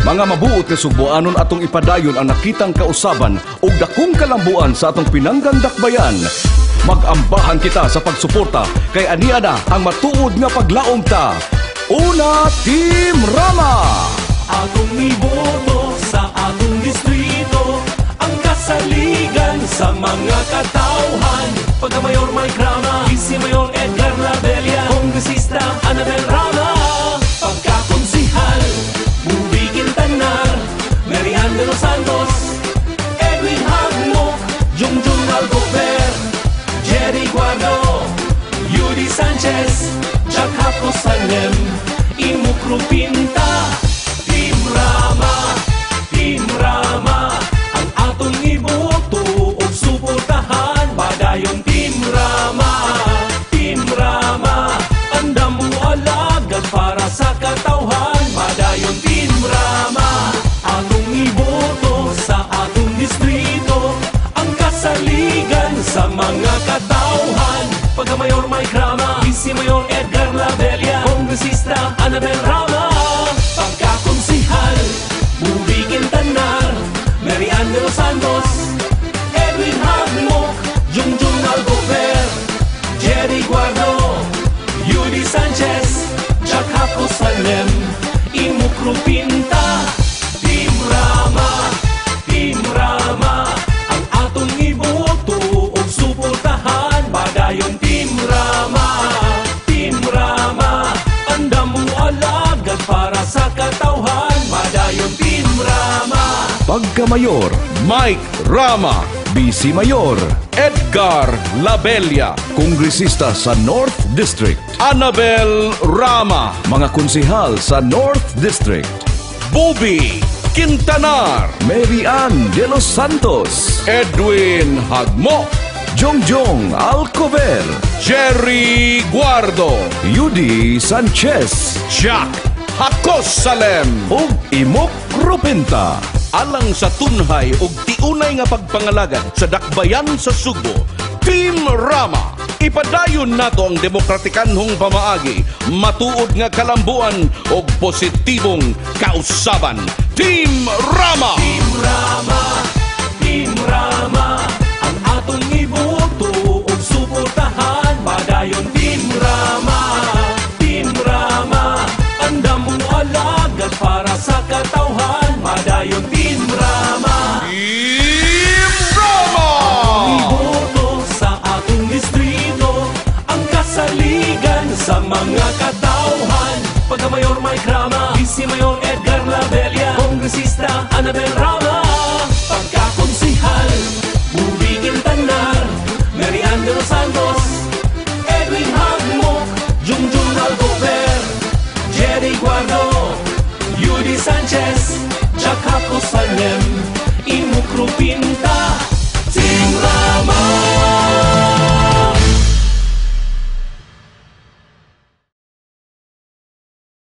Mga mabuot nga Sugboanon atong ipadayon ang nakitang kausaban o dakong kalambuan sa atong pinanggang dakbayan. Mag-ambahan kita sa pagsuporta kay aniya na ang matuod nga paglaom ta. Una, Team Rama! Atong iboto sa atong distrito, ang kasaligan sa mga katauhan. Pagka-Mayor Mike Rama, Vice Mayor Edgar Labella, Kongresista Annabel Rama, pagka-konsihal Bubi Quintanar, Marian de los Santos, Edwin Hagmo, Junjun Alcover, Jerry Guardo, Yuri Sanchez, Jack Haco Salem, Imukru Pinta. Team Rama, ang atong iboto ug suportahan. Padayon Team Rama, andam mo alagad para sa katawhan. Padayon Team Rama, atong iboto sa atong distrito, ang kasaligan sa mga katawhan. Pagka-Mayor Mike Rama, Vice Mayor Edgar Labella, Kongresista Annabel Rama, pagka-konsihal Bubi Quintanar, Marian de los Santos, Edwin Hagmo, Junjun Alcover, Jerry Guardo, Yuri Sanchez, Jack Haco Salem, Imukru Pinta. Team Rama, ang atong iboto ug suportahan. Padayon Team Rama, andam mo alagad para sa katawhan. Padayon Team Rama. Pagka-Mayor Mike Rama, Vice Mayor Edgar Labella, Kongresista sa North District Annabel Rama, mga konsihal sa North District Bubi Quintanar, Marian de los Santos, Edwin Hagmo, Jongjong Alcover, Jerry Guardo, Yudi Sanchez, Jack Haco Salem, ug Imok Rupinta. Alang sa tunhay ug tiunay nga pagpangalagad sa dakbayan sa Sugbo, Team Rama, ipadayon nato ang demokratikanhong pamaagi, matuod nga kalambuan ug positibong kausaban. Team Rama! Team Rama, ang atong iboto ug suportahan. Padayon Team Rama, andam mo alagad para sa katawhan. Padayon Team Rama. Iboto sa atong distrito, ang kasaligan sa mga katauhan. Pagka-Mayor Mike Rama, Vice Mayor Edgar Labella, Kongresista Annabel Rama, pagka-konsihal Bubi Quintanar, Marian de los Santos, Edwin Hagmo, Junjun Alcover, Jerry Guardo, Yuri Sanchez, Jack Haco Salem, Imukru Pinta.